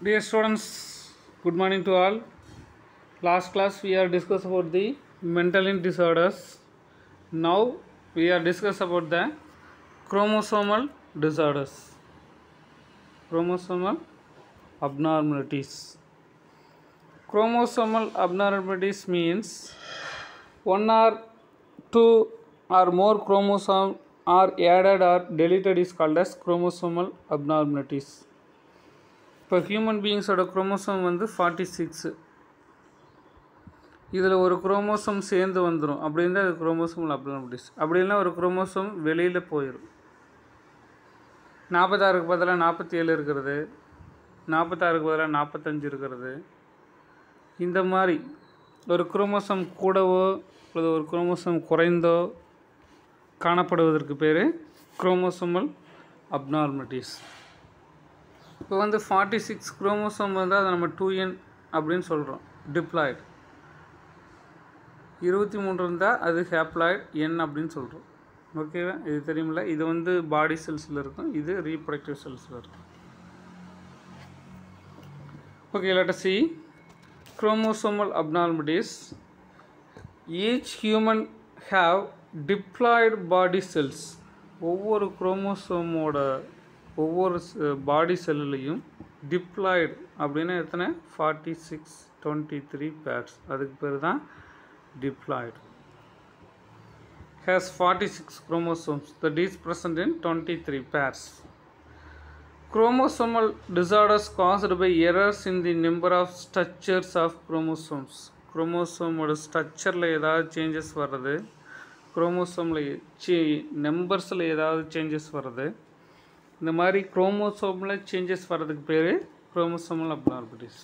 Dear students, good morning to all. Last class we are discussed about the mental disorders. Now we are discuss about the chromosomal disorders, chromosomal abnormalities. Chromosomal abnormalities means one or two or more chromosomes are added or deleted is called as chromosomal abnormalities. இப்போ human பீயிங்ஸோட chromosome வந்து 46. இதில் ஒரு chromosome சேர்ந்து வந்துடும். அப்படி இருந்தால் அது chromosomal abnormalities. அப்படி இல்லைனா ஒரு குரோமோசோம் வெளியில் போயிடும். 46க்கு பதிலாக 47 இருக்கிறது, 46க்கு பதிலாக 45 இருக்கிறது. இந்த மாதிரி ஒரு குரோமோசோம் கூடவோ அல்லது ஒரு குரோமோசோம் குறைந்தோ காணப்படுவதற்கு பேர் குரோமோசோமல் அப்னார்மலிட்டிஸ். இப்போ வந்து 46 குரோமோசோம் வந்து அதை நம்ம 2n அப்படின்னு சொல்கிறோம், டிப்ளாய்டு. 23 இருந்தால் அது ஹேப்ளாய்டு n அப்படின்னு சொல்கிறோம். ஓகேவா? இது தெரியுமில்ல? இது வந்து பாடி செல்ஸில் இருக்கும், இது ரீப்ரொடக்டிவ் செல்ஸில் இருக்கும். Okay, let us see chromosomal abnormalities. Each human have diploid body cells. ஒவ்வொரு குரோமோசோமோட ஒவ்வொரு பாடி செல்லுலேயும் டிப்ளாய்டு அப்படின்னா எத்தனை? 46, 23 பேர்ஸ். அதுக்கு பேர் தான் diploid. has 46 chromosomes that is present in 23 pairs. Chromosomal disorders caused by errors in the number of structures of chromosomes. குரோமோசோமோட ஸ்ட்ரக்சரில் ஏதாவது changes வர்றது, குரோமோசோமில் நம்பர்ஸில் ஏதாவது சேஞ்சஸ் வர்றது, இந்த மாதிரி குரோமோசோமில் சேஞ்சஸ் வர்றதுக்கு பேர் chromosomal abnormalities.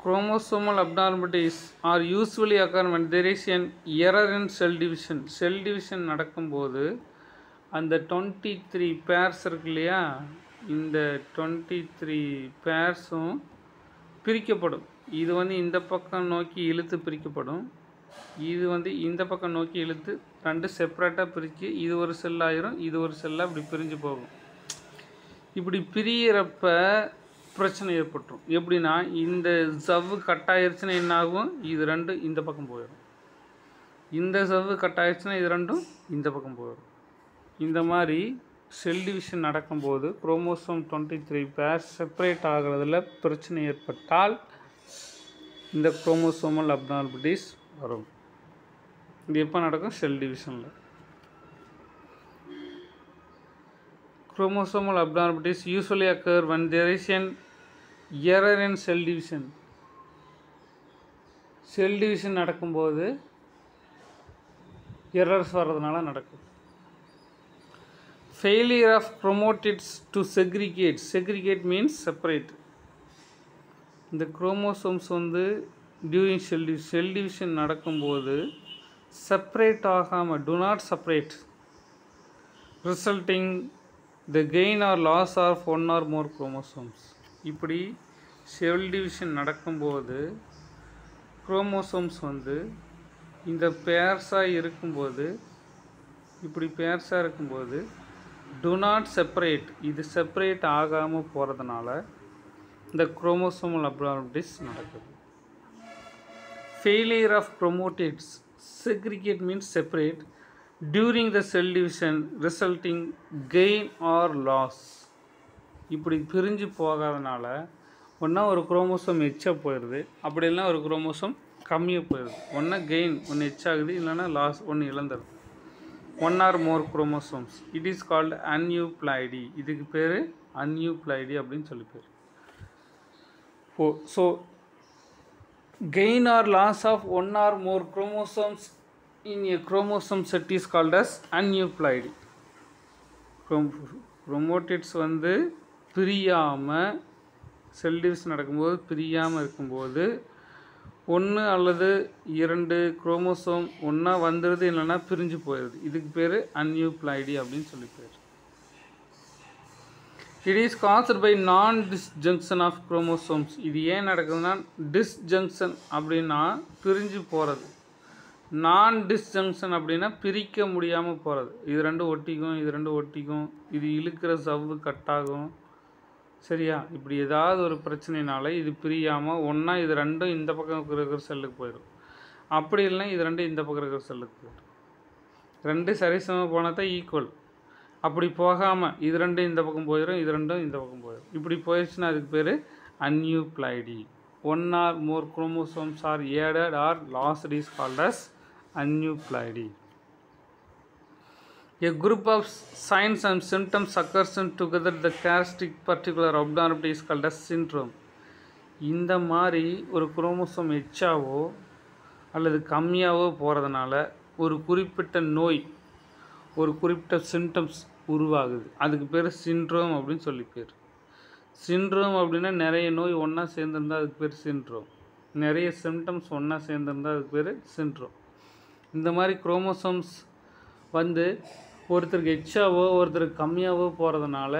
Chromosomal abnormalities are usually occur when there is an error in cell division. Cell division நடக்கும்போது அந்த 23 பேர்ஸ் இருக்கு இல்லையா, இந்த 23 பேர்ஸும் பிரிக்கப்படும். இது வந்து இந்த பக்கம் நோக்கி இழுத்து பிரிக்கப்படும், இது வந்து இந்த பக்கம் நோக்கி இழுத்து ரெண்டு செப்பரேட்டாக பிரித்து இது ஒரு செல் ஆயிரும், இது ஒரு செல்லாக இப்படி பிரிஞ்சு போகும். இப்படி பிரியிறப்ப பிரச்சனை ஏற்பட்டுரும். எப்படின்னா, இந்த சவ்வு கட்டாயிருச்சுன்னா என்ன ஆகும்? இது ரெண்டும் இந்த பக்கம் போயிடும். இந்த சவ்வு கட்டாயிருச்சுன்னா இது ரெண்டும் இந்த பக்கம் போயிடும். இந்த மாதிரி செல் டிவிஷன் நடக்கும்போது குரோமோசோம் 23 பேர் செப்பரேட் ஆகிறதுல பிரச்சனை ஏற்பட்டால் இந்த குரோமோசோமல் அப்னார்மலிட்டிஸ் வரும். இது எப்போ நடக்கும்? செல் டிவிஷனில். Chromosomal abnormalities usually occur when there is an error in cell division. Cell division நடக்கும்போது எரர்ஸ் வர்றதுனால நடக்கும். Failure of chromatids to segregate. Segregate means separate. இந்த குரோமோசோம்ஸ் வந்து டியூரிங் செல் டிவிஷன் நடக்கும்போது செப்பரேட் ஆகாமல், do not separate, resulting the gain or loss of one or more chromosomes. இப்படி cell division நடக்கும்போது chromosomes வந்து இந்த பேர்ஸாக இருக்கும்போது, இப்படி பேர்ஸாக இருக்கும்போது do not separate, இது செப்பரேட் ஆகாமல் போகிறதுனால இந்த குரோமோசோமல் அப்னார்மலிட்டிஸ் நடக்குது. Failure of chromatids segregate means separate during the cell division resulting gain or loss. இப்படி பிரிஞ்சு போகாதனால ஒன்றா ஒரு குரோமோசோம் எச்சா போயிடுது, அப்படி இல்லைனா ஒரு குரோமோசோம் கம்மியாக போயிடுது. ஒன்றா கெயின் ஒன்று எச்சாகுது, இல்லைனா லாஸ் ஒன்று இழந்துடுது. One or more chromosomes. It is called aneuploidy. இதுக்கு பேர் அன்யூப்ளாய்டி அப்படின்னு சொல்லி பேர். So gain or loss of one or more chromosomes in a chromosome set is called as aneuploidy. Chromatids வந்து பிரியாமல் செல் டிவிஷன் நடக்கும்போது பிரியாமல் இருக்கும்போது ஒன்று அல்லது இரண்டு குரோமோசோம் ஒன்றா வந்துடுது, இல்லைன்னா பிரிஞ்சு போயிடுது. இதுக்கு பேர் அன்யூப்ளாய்டி அப்படின்னு சொல்லி பேர். It is caused by non-disjunction of chromosomes. இது ஏன் நடக்குதுன்னா, டிஸ்ஜங்ஷன் அப்படின்னா பிரிஞ்சு போகிறது, நான் டிஸ்ஜங்ஷன் அப்படின்னா பிரிக்க முடியாமல் போகிறது. இது ரெண்டும் ஒட்டிக்கும், இது ரெண்டும் ஒட்டிக்கும், இது இழுக்கிற சவ்வு கட்டாகும், சரியா? இப்படி ஏதாவது ஒரு பிரச்சனைனால இது பிரியாமல் ஒன்றா இது ரெண்டும் இந்த பக்கம் இருக்கிற செல்லுக்கு போயிடும். அப்படி இல்லைனா இது ரெண்டும் இந்த பக்கம் இருக்கிற செல்லுக்கு போயிடும். ரெண்டு சரிசமமாக போனால் தான் ஈக்குவல். அப்படி போகாமல் இது ரெண்டும் இந்த பக்கம் போயிடும், இது ரெண்டும் இந்த பக்கம் போயிடும். இப்படி போயிடுச்சுன்னா அதுக்கு பேர் aneuploidy. One or more chromosomes are added or lost is called as aneuploidy. A group of signs and symptoms occurs together the characteristic particular abnormality is called as syndrome. இந்த மாதிரி ஒரு குரோமோசோம் எச்சாவோ அல்லது கம்மியாவோ போகிறதுனால ஒரு குறிப்பிட்ட நோய், ஒரு குறிப்பிட்ட சிம்டம்ஸ் உருவாகுது. அதுக்கு பேர் சிண்ட்ரோம் அப்படின்னு சொல்லி பேர். சிண்ட்ரோம் அப்படின்னா நிறைய நோய் ஒன்றா சேர்ந்துருந்தால் அதுக்கு பேர் சிண்ட்ரோம். நிறைய சிம்டம்ஸ் ஒன்றா சேர்ந்துருந்தால் அதுக்கு பேர் சிண்ட்ரோம். இந்த மாதிரி குரோமோசோம்ஸ் வந்து ஒருத்தருக்கு எச்சாவோ ஒருத்தருக்கு கம்மியாவோ போகிறதுனால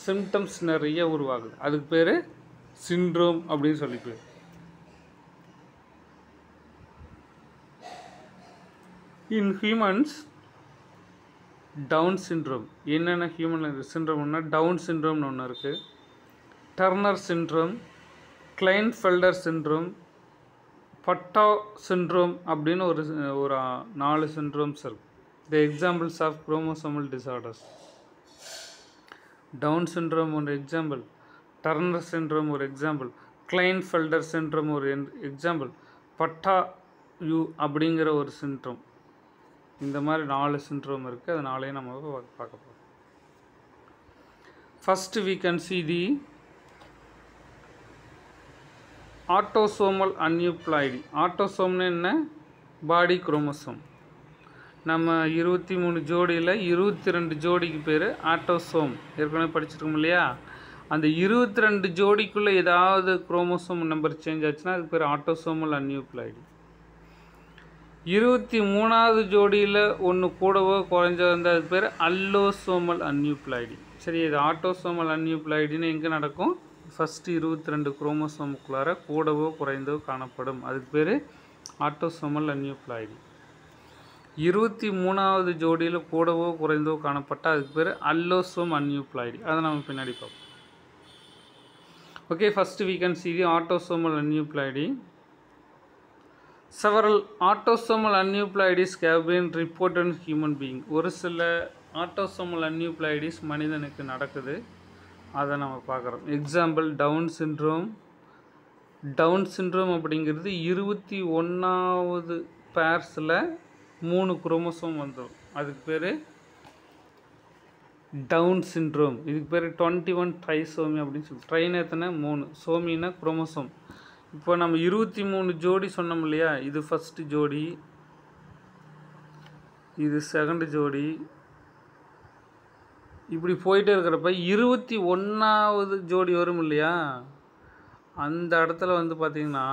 சிம்டம்ஸ் நிறைய உருவாகுது. அதுக்கு பேர் சிண்ட்ரோம் அப்படின்னு சொல்லி பேர். In humans Down syndrome. என்னென்ன ஹியூமன் சிண்ட்ரோம்னா டவுன் சிண்ட்ரோம்னு ஒன்று இருக்குது, Turner syndrome, Klinefelter syndrome, Patau syndrome அப்படின்னு ஒரு 4 சிண்ட்ரோம்ஸ் இருக்குது. The examples of chromosomal disorders. Down syndrome ஒரு எக்ஸாம்பிள், டர்னர் சிண்ட்ரோம் ஒரு எக்ஸாம்பிள், கிளைன்ஃபெல்டர் சிண்ட்ரோம் ஒரு எக்ஸாம்பிள், பட்டா யூ அப்படிங்கிற ஒரு சிண்ட்ரோம். இந்த மாதிரி 4 சிண்ட்ரோம் இருக்குது. அது 4ஐயும் நம்ம பார்க்க போகிறோம். First we can see the autosomal aneuploidy. ஆட்டோசோம்னு என்ன? Body chromosome. நம்ம 23 ஜோடியில் 22 ஜோடிக்கு பேர் ஆட்டோசோம். ஏற்கனவே படிச்சிருக்கோம் இல்லையா? அந்த 22 ஜோடிக்குள்ளே ஏதாவது குரோமோசோம் நம்பர் சேஞ்ச் ஆச்சுன்னா அதுக்கு பேர் ஆட்டோசோமல் அன்யூப்ளாய்டி. 23வது ஜோடியில் ஒன்று கூடவோ குறைஞ்சோ இருந்தால் அதுக்கு பேர் அல்லோசோமல் அன்யூப்ளாய்டி. சரி, இது ஆட்டோசோமல் அன்யூப்ளாய்டின்னு எங்கே நடக்கும்? ஃபஸ்ட்டு 22 குரோமோசோமுக்குள்ளார கூடவோ குறைந்தோ காணப்படும். அதுக்கு பேர் ஆட்டோசோமல் அன்யூப்ளாய்டி. 23வது ஜோடியில் கூடவோ குறைந்தோ காணப்பட்டால் அதுக்கு பேர் அல்லோசோம் அன்யூப்ளாய்டி. அதை நம்ம பின்னாடி பார்ப்போம். Okay, first we can see the autosomal aneuploidy. Several autosomal aneuploidies have been reported in human being. ஒரு சில autosomal aneuploidies மனிதனுக்கு நடக்குது, அதை நம்ம பார்க்குறோம். Example Down syndrome. Down syndrome அப்படிங்கிறது 21வது பேர்ஸில் 3 குரோமோசோம் வந்துடும். அதுக்கு பேர் டவுன் சிண்ட்ரோம். இதுக்கு பேர் 21 ட்ரைசோமி அப்படின்னு சொல்லி. ட்ரைன் எத்தனை? 3, சோமின்னா குரோமோசோம். இப்போ நம்ம 23 ஜோடி சொன்னோம் இல்லையா? இது ஃபஸ்ட்டு ஜோடி, இது செகண்ட் ஜோடி, இப்படி போயிட்டே இருக்கிறப்ப 21வது ஜோடி வரும் இல்லையா? அந்த இடத்துல வந்து பார்த்திங்கன்னா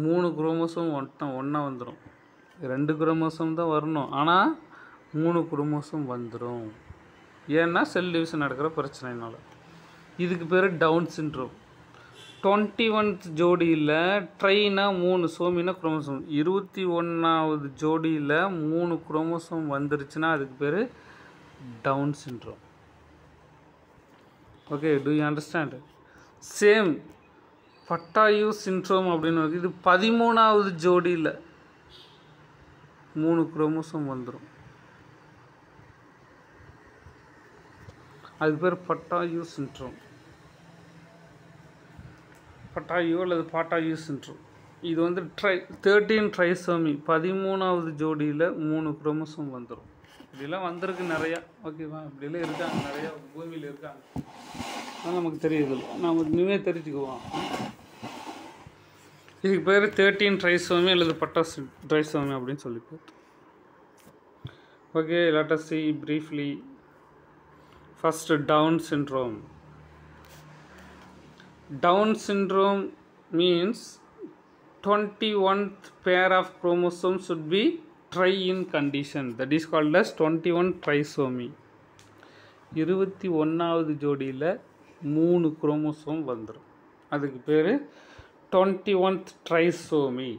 3 குரோமோசோம் ஒன்றா வந்துடும். 2 குரோமோசோம் தான் வரணும், ஆனால் 3 குரோமோசோம் வந்துடும். ஏன்னா செல் டிவிஷன் நடக்கிற பிரச்சனைனால. இதுக்கு பேர் டவுன் சிண்ட்ரோம். 21th ஜோடியில் ட்ரைனா 3, சோமினா குரோமோசோம். 21வது ஜோடியில் 3 குரோமோசோம் வந்துருச்சுன்னா அதுக்கு பேர் Down syndrome. Okay, do you understand? Same Patau syndrome அப்படின்னு இருக்குது. இது 13வது ஜோடியில் 3 குரோமோசோம் வந்துடும். அதுக்கு பேர் பட்டாயு சிண்ட்ரோம். பட்டாயு அல்லது பாட்டாயு சிண்ட்ரோம். இது வந்து 13 ட்ரைசோமி, 13வது ஜோடியில் 3 குரோமோசோம் வந்துடும். இப்படிலாம் வந்திருக்கு நிறையா. ஓகேவா? இப்படிலாம் இருக்காங்க, நிறையா பூமியில் இருக்காங்க. அதனால் நமக்கு தெரியுது, நம்ம இனிமேல் தெரிஞ்சுக்குவோம். இதுக்கு பேர் 13 ட்ரைசோமி அல்லது பட்டா ட்ரைசோமி அப்படின்னு சொல்லி பேர். Okay, let us see briefly. First, Down syndrome. Down syndrome means 21th pair of chromosomes should be tri in condition. That is called as 21 trisomy. 21வது ஜோடியில் 3 குரோமோசோம் வந்துடும். அதுக்கு பேர் 21th trisomy.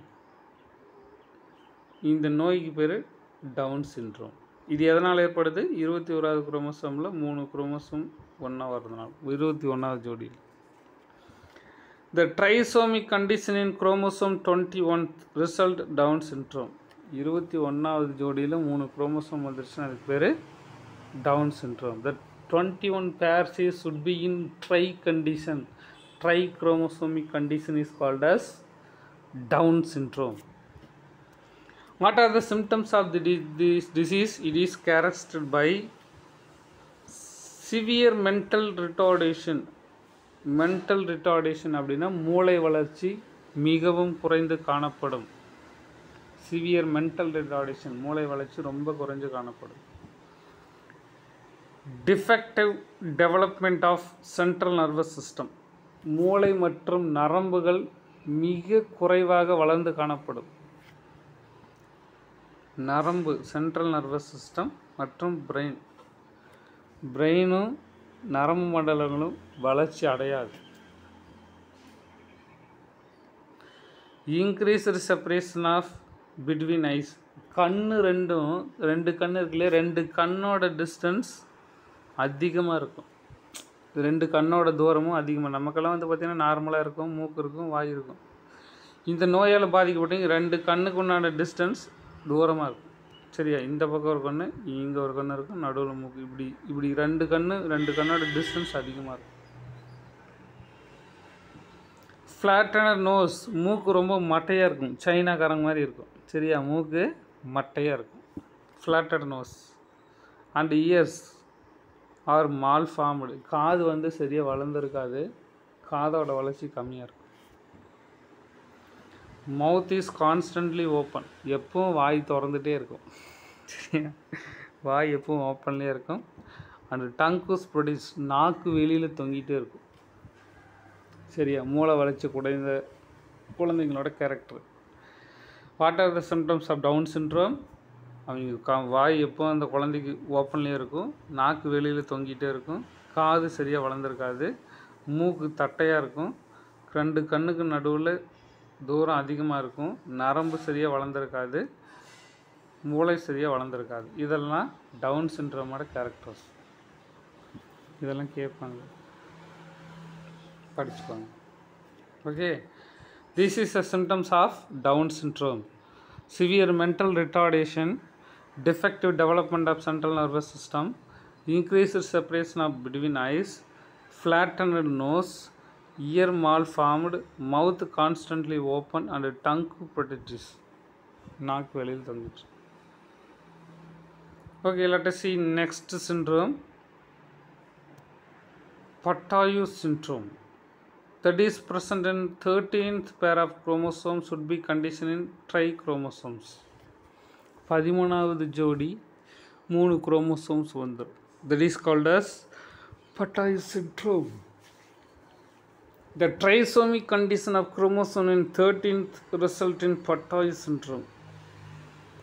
இந்த நோய்க்கு பேர் டவுன் சிண்ட்ரோம். இது எதனால் ஏற்படுது? 21வது குரோமோசோமில் 3 குரோமோசோம் ஒன்றா வர்றதுனால, 21வது ஜோடியில். The trisomic condition in chromosome 21 result Down syndrome. 21வது ஜோடியில் 3 குரோமோசோம் வந்துருச்சுன்னா அதுக்கு பேர் Down syndrome. The 21 pairs should be in tri-condition. Trichromosomic condition is called as Down syndrome. What are the symptoms of this disease? It is characterized by severe mental retardation. Mental retardation அப்படின்னா மூளை வளர்ச்சி மிகவும் குறைந்து காணப்படும். Severe mental retardation, மூளை வளர்ச்சி ரொம்ப குறைஞ்சு காணப்படும். Defective development of central nervous system, மூளை மற்றும் நரம்புகள் மிக குறைவாக வளர்ந்து காணப்படும். நரம்பு, சென்ட்ரல் நர்வஸ் சிஸ்டம் மற்றும் பிரெயினும் நரம்பு மண்டலங்களும் வளர்ச்சி அடையாது. Increased separation of between eyes, ரெண்டு கண்ணு இருக்குல்லையே, 2 கண்ணோட டிஸ்டன்ஸ் அதிகமாக இருக்கும். 2 கண்ணோட தூரமும் அதிகமாக. நமக்கெல்லாம் வந்து பார்த்திங்கன்னா நார்மலாக இருக்கும், மூக்கு இருக்கும், வாய் இருக்கும். இந்த நோயால் பாதிக்கப்பட்டவங்க 2 கண்ணுக்கு உண்டான டிஸ்டன்ஸ் தூரமாக இருக்கும். சரியா? இந்த பக்கம் ஒரு கண்ணு, இங்கே ஒரு கண்ணு இருக்கும், நடுவில் மூக்கு, இப்படி 2 கண்ணோட டிஸ்டன்ஸ் அதிகமாக இருக்கும். ஃப்ளாட்டனர் நோஸ், மூக்கு ரொம்ப மட்டையாக இருக்கும், சைனாக்காரங்க மாதிரி இருக்கும். சரியா? மூக்கு மட்டையாக இருக்கும், flatter nose. And ears are malformed, காது வந்து சரியாக வளர்ந்துருக்காது, காதோட வளர்ச்சி கம்மியாக இருக்கும். மவுத் இஸ் கான்ஸ்டன்ட்லி ஓப்பன், எப்பவும் வாய் திறந்துகிட்டே இருக்கும். சரியா? வாய் எப்பவும் ஓப்பன்லேயே இருக்கும். அண்ட் டங்க் ப்ரொடியூஸ், நாக்கு வெளியில் தொங்கிட்டே இருக்கும். சரியா? மூளை வளர்ச்சி குறைந்த குழந்தைங்களோட character. What are the symptoms of Down syndrome? அவங்க வாய் எப்போ அந்த குழந்தைக்கு ஓப்பன்லேயே இருக்கும், நாக்கு வெளியில் தொங்கிட்டே இருக்கும், காது சரியாக வளர்ந்துருக்காது, மூக்கு தட்டையாக இருக்கும், 2 கண்ணுக்கு நடுவில் தூரம் அதிகமாக இருக்கும், நரம்பு சரியாக வளர்ந்துருக்காது, மூளை சரியாக வளர்ந்துருக்காது. இதெல்லாம் டவுன் சிண்ட்ரோமோட கேரக்டர்ஸ். இதெல்லாம் கேட்பாங்க, படிச்சுப்பாங்க. Okay, this is the symptoms of Down syndrome. Severe mental retardation, defective development of central nervous system, increased separation of between eyes, flattened nose, ear malformed, mouth constantly open and tongue protrudes, நாக்கு வெளியில் தொங்கிட்டு. Okay, let us see next syndrome, Patayu syndrome. That is present in 13th pair of chromosomes, should be conditioned in trichromosomes. 13வது ஜோடி 3 chromosomes வந்துடும். That is called as Patayu syndrome. The trisomic condition of chromosome in 13th result in Patayu syndrome.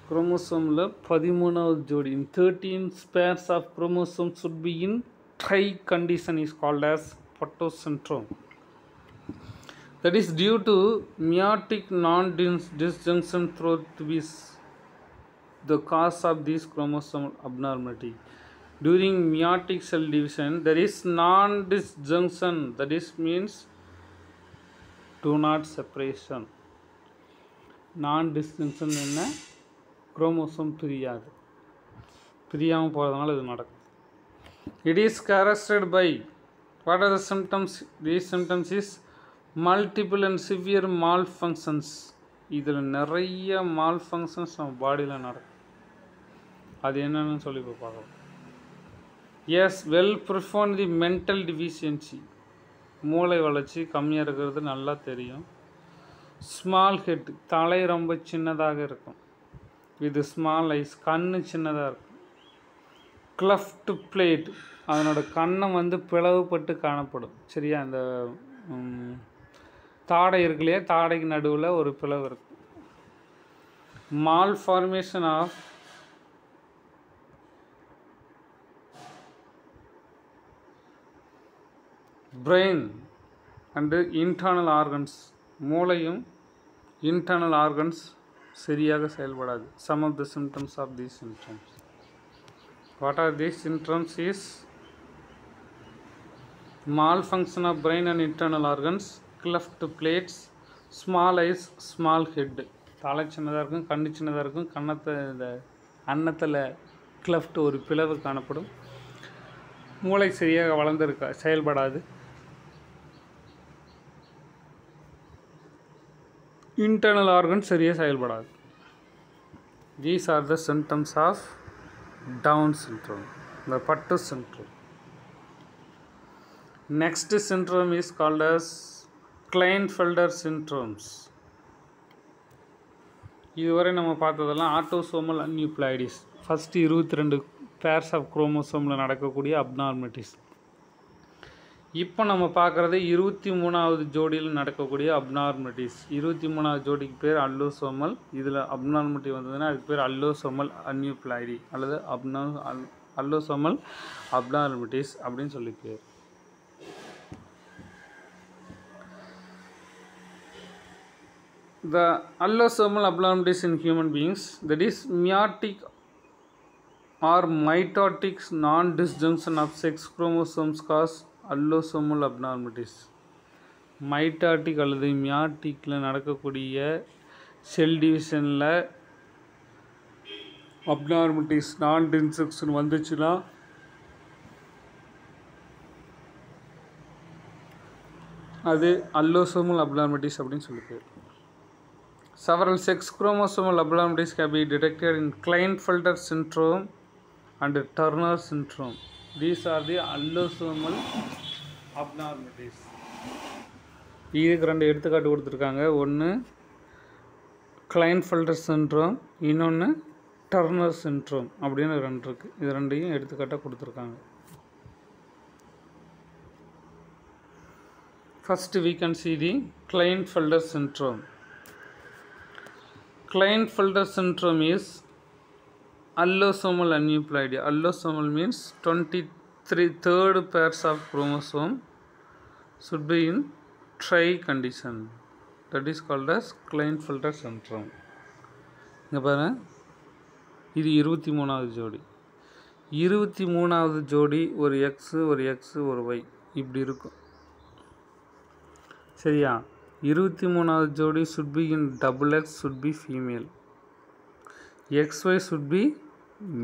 குரோமோசோமில் 13வது ஜோடி, in 13 pairs of chromosomes should be in tri condition, is called as Patayu syndrome. That is due to meiotic non-disjunction through this, the cause of this chromosomal abnormality. During meiotic cell division, there is non-disjunction, that is means do not separation. Non-disjunction என்ன? Chromosome பிரியாமல் போகிறதுனால இது நடக்கும். It is characterized by, what are the symptoms? These symptoms is multiple and severe malfunctions. இதில் நிறைய malfunctions நம்ம பாடியில் நடக்கும். அது என்னன்னு சொல்லி இப்போ பார்க்கலாம். Yes, well perform the mental deficiency, மூளை வளர்ச்சி கம்மியாக இருக்கிறது நல்லா தெரியும். ஸ்மால் ஹெட், தலை ரொம்ப சின்னதாக இருக்கும். இது ஸ்மால் ஐஸ், கண்ணு சின்னதாக இருக்கும். கிளஃப்ட் பிளேட், அதனோட கண்ணம் வந்து பிளவுபட்டு காணப்படும். சரியா? அந்த தாடை இருக்கு இல்லையா, தாடைக்கு நடுவில் ஒரு பிளவு இருக்கும். Malformation of brain and internal organs, மூளையும் internal organs சரியாக செயல்படாது. Some of the symptoms of these symptoms. What are these symptoms is malfunction of brain and internal organs, cleft plates, small eyes, small head. தலை சின்னதாக இருக்கும், கண்ணு சின்னதாக இருக்கும், கன்னத்தை இந்த அன்னத்தில் கிளஃப்ட் ஒரு பிளவு காணப்படும், மூளை சரியாக வளர்ந்துருக்கா செயல்படாது, இன்டர்னல் ஆர்கன் சரியாக செயல்படாது. These are the symptoms of Down syndrome, the Pattu syndrome. Next syndrome is called as Klinefelter syndromes. இதுவரை நம்ம பார்த்ததெல்லாம் ஆட்டோசோமல் அன்யூப்ளாய்டிஸ், ஃபஸ்ட்டு 22 பேர்ஸ் ஆஃப் குரோமோசோமில் நடக்கக்கூடிய அப்நார்மலிட்டிஸ். இப்போ நம்ம பார்க்குறது 23வது ஜோடியில் நடக்கக்கூடிய அப்நார்மலிட்டிஸ். 23வது ஜோடிக்கு பேர் அல்லோசோமல். இதில் அப்நார்மலிட்டி வந்ததுன்னா அதுக்கு பேர் அல்லோசோமல் அன்யூப்ளாய்டி அல்லது அல்லோசோமல் அப்நார்மலிட்டிஸ் அப்படின்னு சொல்லி பேர். The allosomal abnormalities in human beings, that is meiotic or mitotic non-disjunction of sex chromosomes, cause allosomal abnormalities. Mitotic அல்லது மியாட்டிக்கில் நடக்கக்கூடிய செல் டிவிஷனில் அப்நார்மலிட்டிஸ் நான் டிஸ்ஜங்ஷன் வந்துச்சுன்னா அது அல்லோசோமல் அப்நார்மலிட்டிஸ் அப்படின்னு சொல்லி பேர். Several sex chromosomal abnormalities can be detected in Klinefelter syndrome and Turner syndrome. These are the allosomal abnormalities. இதுக்கு 2 எடுத்துக்காட்டு கொடுத்துருக்காங்க. ஒன்று Klinefelter syndrome, இன்னொன்று Turner syndrome அப்படின்னு 2 இருக்குது. இது 2ஐயும் எடுத்துக்காட்டாக கொடுத்துருக்காங்க. First we can see the Klinefelter syndrome. Klinefelter syndrome is allosomal aneuploidy. Allosomal means 23rd pairs of chromosome should be in tri condition. That is called as Klinefelter syndrome. இங்கே பாருங்க, இது 23வது ஜோடி. 23வது ஜோடி ஒரு X ஒரு X ஒரு Y இப்படி இருக்கும். சரியா? 23வது ஜோடி should be in double X should be female, XY should be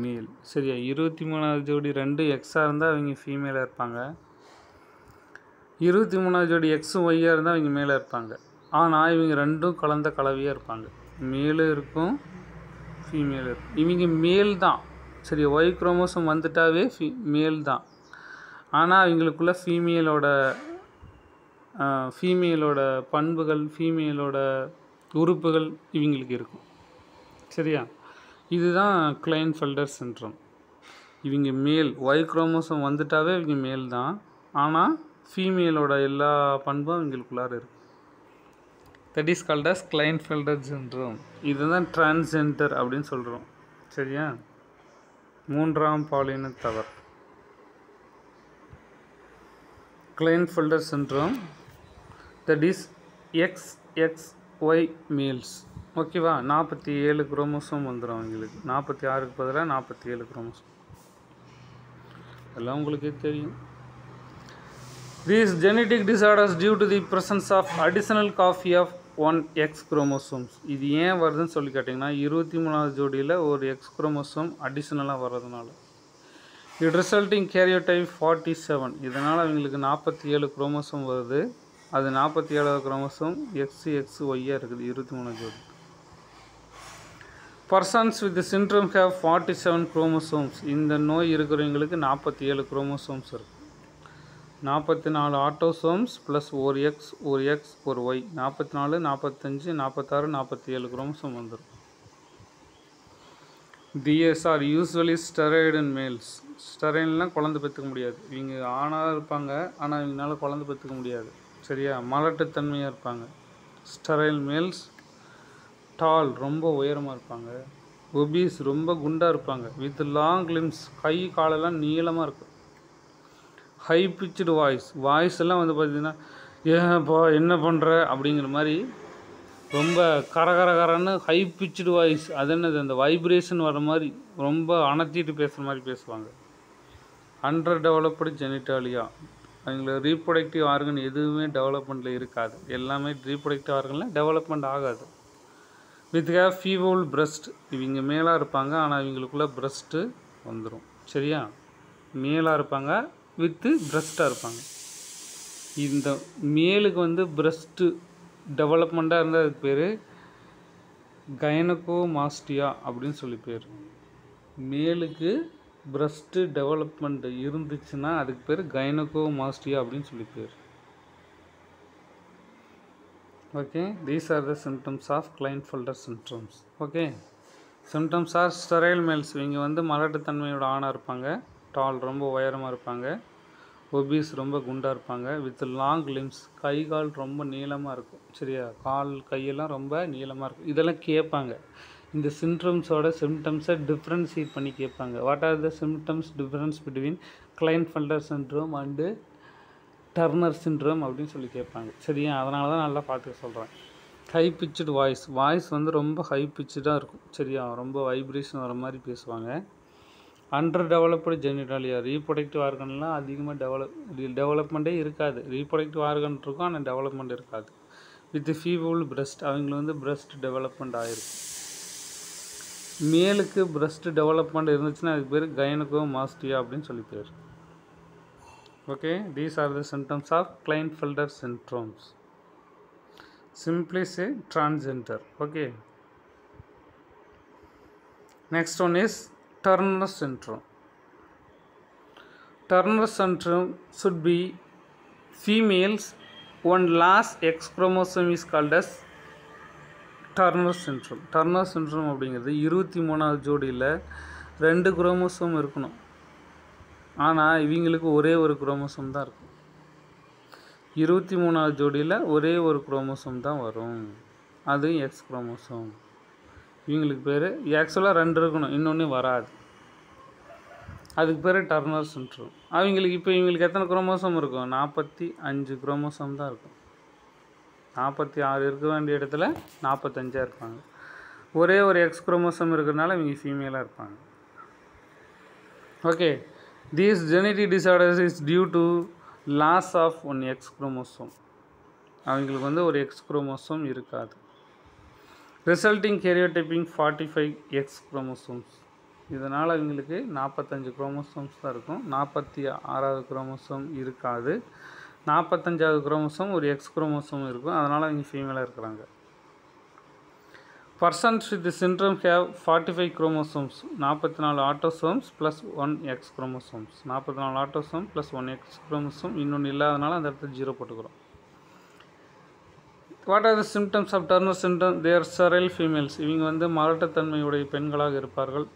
male. சரியா? 23வது ஜோடி 2 எக்ஸாக இருந்தால் அவங்க ஃபீமேலாக இருப்பாங்க, 23வது ஜோடி எக்ஸும் ஒய்யாக இருந்தால் அவங்க மேலே இருப்பாங்க. ஆனால் இவங்க 2ம் கலந்த கலவையாக இருப்பாங்க, மேலும் இருக்கும் ஃபீமேல் இருக்கும். இவங்க மேல் தான். சரி, ஒய் குரோமோசோம் வந்துட்டாவே மேல் தான். ஆனால் அவங்களுக்குள்ள ஃபீமேலோட பண்புகள், ஃபீமேலோட உறுப்புகள் இவங்களுக்கு இருக்கும். சரியா? இதுதான் Klinefelter syndrome. இவங்க மேல், ஒய் குரோமோசோம் வந்துட்டாவே இவங்க மேல் தான், ஆனால் ஃபீமேலோட எல்லா பண்பும் இவங்களுக்குள்ளார இருக்கும். That is called as Klinefelter syndrome. இதுதான் டிரான்ஸ்ஜெண்டர் அப்படின்னு சொல்கிறோம். சரியா? 3ஆம் பாலினத்தவர். Klinefelter syndrome, that is XXY males. ஓகேவா? 47 குரோமோசோம் வந்துடும் அவங்களுக்கு. 46க்கு பதிலாக 47 குரோமோசோம். எல்லாம் உங்களுக்கே தெரியும். These genetic disorders due to the presence of additional copy of 1X chromosomes. இது ஏன் வருதுன்னு சொல்லி கேட்டிங்கன்னா 23வது ஜோடியில் ஒரு X குரோமோசோம் அடிஷ்னலாக வர்றதுனால. இது ரிசல்ட்டிங் கேரியோடைப் 47. இதனால் அவங்களுக்கு 47 குரோமோசோம் வருது. அது 47வது குரோமோசோம் XXYயாக இருக்குது 23 ஜோடி. Persons with syndrome have 47 chromosomes. இந்த நோய் இருக்கிறவங்களுக்கு 47 குரோமோசோம்ஸ் இருக்குது. 44 ஆட்டோசோம்ஸ் ப்ளஸ் ஒரு எக்ஸ் ஒரு ஒய், 44, 45, 46, 47 குரோமோசோம் வந்துடும். These are usually steroid in males. ஸ்டெரைல்னால் குழந்தை பெற்றுக்க முடியாது. இவங்க ஆணாக இருப்பாங்க, ஆனால் இவங்களால குழந்தை பெற்றுக்க முடியாது. சரியா? மலட்டுத்தன்மையாக இருப்பாங்க. Sterile males. டால், ரொம்ப உயரமாக இருப்பாங்க. ஒபீஸ், ரொம்ப குண்டாக இருப்பாங்க. வித் லாங் லிம்ஸ், கை காலெல்லாம் நீளமாக இருக்கும். ஹை பிச்சுடு வாய்ஸ் எல்லாம் வந்து பார்த்திங்கன்னா ஏன்ப்பா என்ன பண்ணுற அப்படிங்கிற மாதிரி ரொம்ப கரகரகரன்னு ஹை பிச்சுடு வாய்ஸ், அது என்னது அந்த வைப்ரேஷன் வர மாதிரி ரொம்ப அணத்திட்டு பேசுகிற மாதிரி பேசுவாங்க. அண்டர் டெவலப்டு ஜெனிட்டாலியா, அவங்களுக்கு ரீப்ரொடக்டிவ் ஆர்கன் எதுவுமே டெவலப்மெண்ட்டில் இருக்காது, எல்லாமே ரீப்ரொடக்டிவ் ஆர்கனில் டெவலப்மெண்ட் ஆகாது. வித் ஹேவ் ஃபீவோல் பிரஸ்ட், இவங்க மேலாக இருப்பாங்க ஆனால் இவங்களுக்குள்ள பிரஸ்ட்டு வந்துடும். சரியா, மேலாக இருப்பாங்க வித்து பிரஸ்ட்டாக இருப்பாங்க. இந்த மேலுக்கு வந்து பிரஸ்ட்டு டெவலப்மெண்ட்டாக இருந்தால் அதுக்கு பேர் கைனகோமாஸ்டியா அப்படின்னு சொல்லி பேர். மேலுக்கு பிரஸ்ட்டு டெவலப்மெண்ட் இருந்துச்சுன்னா அதுக்கு பேர் கைனகோமாஸ்டியா அப்படின்னு சொல்லி பேர். Okay, these are the symptoms of Klinefelter syndromes. Okay, symptoms are sterile males, இவங்க வந்து மலட்டுத்தன்மையோட ஆணாக இருப்பாங்க, டால் ரொம்ப உயரமாக இருப்பாங்க, ஒபீஸ் ரொம்ப குண்டாக இருப்பாங்க, வித் லாங் லிம்ஸ், கை கால் ரொம்ப நீளமாக இருக்கும். சரியா, கால் கையெல்லாம் ரொம்ப நீளமாக இருக்கும். இதெல்லாம் கேட்பாங்க, இந்த சிம்டம்ஸோட சிம்டம்ஸை டிஃப்ரென்ஷியேட் பண்ணி கேட்பாங்க. What are the symptoms difference between Klinefelter syndrome and turner syndrome அப்படின்னு சொல்லி கேட்பாங்க. சரியா, அதனால தான் நல்லா பார்த்துக்க சொல்கிறேன். ஹை பிச்சுடு வாய்ஸ் வந்து ரொம்ப ஹை பிச்சுடாக இருக்கும். சரியா, ரொம்ப வைப்ரேஷன் வர மாதிரி பேசுவாங்க. அண்டர் டெவலப்டு ஜெனிட்டாலியா, ரீப்ரொடக்டிவ் ஆர்கன்லாம் அதிகமாக டெவலப்மெண்ட்டே இருக்காது. ரீப்ரொடக்டிவ் ஆர்கன் இருக்கும் ஆனால் டெவலப்மெண்ட் இருக்காது. வித் ஃபீவோல் பிரஸ்ட், அவங்களுக்கு வந்து பிரஸ்ட் டெவலப்மெண்ட் ஆகிருக்கும். மேலுக்கு பிரஸ்ட் டெவலப்மெண்ட் இருந்துச்சுன்னா அதுக்கு பேர் கைனகோமாஸ்டியா அப்படின்னு சொல்லி பேர். Okay, these are the symptoms of Klinefelter syndromes. Simply say transgender. Okay, next one is Turner syndrome. Turner syndrome should be females, one last X chromosome is called as Turner syndrome. Turner syndrome அப்படிங்கிறது 23வது ஜோடியில் 2 chromosome இருக்கணும், ஆனால் இவங்களுக்கு ஒரே ஒரு chromosome தான் இருக்கும். 23வது ஜோடியில் ஒரே ஒரு குரோமோசோம் தான் வரும், அது எக்ஸ் குரோமோசோம். இவங்களுக்கு பேர் ஆக்சுவலாக 2 இருக்கணும், இன்னொன்று வராது, அதுக்கு பேர் டர்னர் சிண்ட்ரோம். அவங்களுக்கு இப்போ இவங்களுக்கு எத்தனை குரோமோசோம் இருக்கும்? 45 குரோமோசோம் தான் இருக்கும். 46 இருக்க வேண்டிய இடத்துல 45 இருப்பாங்க. ஒரே ஒரு எக்ஸ் குரோமோசோம் இருக்கிறதுனால இவங்க ஃபீமேலாக இருப்பாங்க. Okay, these genetic disorders is due to loss of one X chromosome. அவங்களுக்கு வந்து ஒரு X குரோமோசோம் இருக்காது. Resulting karyotyping 45 X chromosomes. இதனால் அவங்களுக்கு 45 குரோமோசோம்ஸ் தான் இருக்கும், 46வது குரோமோசோம் இருக்காது. 45வது குரோமோசோம் ஒரு X குரோமோசோம் இருக்கும், அதனால் அவங்க ஃபீமேலாக இருக்கிறாங்க. Persons with the syndrome have 45 chromosomes, 44 autosomes plus 1 X chromosomes. 44 autosome plus 1 X chromosome இன்னொன்று இல்லாதனால அந்த இடத்துல 0 போட்டுக்கிறோம். What are the symptoms of Turner syndrome? They are sterile females, இவங்க வந்து மலட்டுத்தன்மையுடைய பெண்களாக இருப்பார்கள்.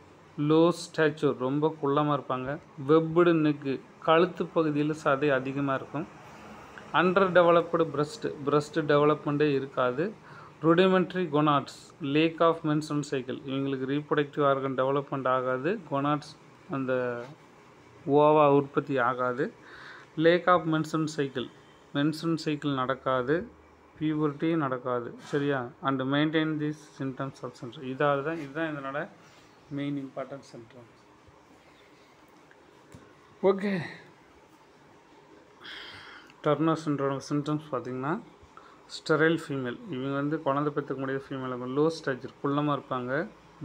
லோ ஸ்டாச்சூர், ரொம்ப குள்ளமாக இருப்பாங்க. வெப்புடு நெக்கு, கழுத்து பகுதியில் சதை அதிகமாக இருக்கும். அண்டர் டெவலப்டு பிரஸ்ட் டெவலப்மெண்ட்டே இருக்காது. rudimentary gonads, lack of menstrual cycle, இவங்களுக்கு ரீப்ரொடக்டிவ் ஆர்கன் டெவலப்மெண்ட் ஆகாது, கொனாட்ஸ் அந்த ஓவா உற்பத்தி ஆகாது. லேக் ஆஃப் மென்ஸ்ட்ரல் சைக்கிள் நடக்காது, பியூபர்ட்டி நடக்காது. சரியா, and maintain these symptoms of syndrome. இதுதான் இதனோட main important symptoms. Okay, Turner syndrome symptoms பார்த்திங்கன்னா ஸ்டெரைல் ஃபீமேல், இவங்க வந்து குழந்தை பெற்றுக்க முடியாத ஃபீமேல். லோ ஸ்டாச்சர், குள்ளமாக இருப்பாங்க.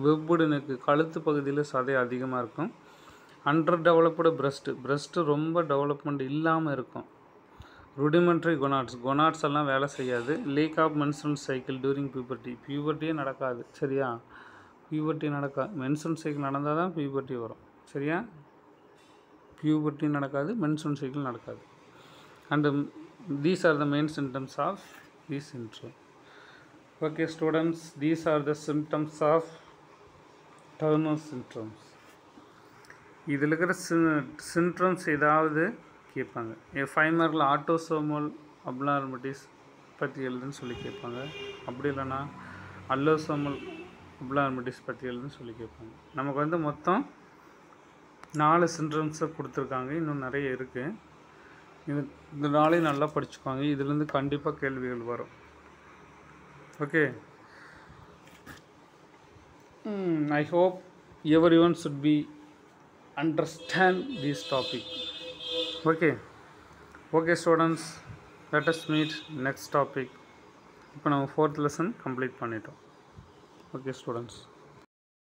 வெப்புடு நெக்கு, கழுத்து பகுதியில் சதை அதிகமாக இருக்கும். அண்டர் டெவலப்டு பிரஸ்ட்டு ரொம்ப டெவலப்மெண்ட் இல்லாமல் இருக்கும். ருடிமெண்ட்ரி கொனாட்ஸ் எல்லாம் வேலை செய்யாது. Lack of menstrual cycle during பியூபர்ட்டியே நடக்காது. சரியா, பியூபர்ட்டி நடக்காது. மென்ஸ்ட்ரல் சைக்கிள் நடந்தால் தான் பியூபர்ட்டி வரும். சரியா, பியூபர்ட்டி நடக்காது, மென்ஸ்ட்ரல் சைக்கிள் நடக்காது. And these are the main symptoms of this syndrome. Okay students, these are the symptoms of Turner syndromes. இதில் இருக்கிற சிண்ட்ரோம்ஸ் ஏதாவது கேட்பாங்க. 5 மார்க்கில் ஆட்டோசோமல் அப்னார்மலிட்டிஸ் பற்றி எழுதுன்னு சொல்லி கேட்பாங்க. அப்படி இல்லைன்னா அல்லோசோமல் அப்னார்மலிட்டிஸ் பற்றி எழுதுன்னு சொல்லி கேட்பாங்க. நமக்கு வந்து மொத்தம் 4 சிண்ட்ரோம்ஸை கொடுத்துருக்காங்க, இன்னும் நிறைய இருக்குது. இந்த நாளையும் நல்லா படிச்சுப்பாங்க, இதுலேருந்து கண்டிப்பாக கேள்விகள் வரும். Okay. I hope everyone should be understand this topic. Okay students, let us meet next topic. இப்போ நம்ம 4th lesson complete பண்ணிட்டோம். Okay students.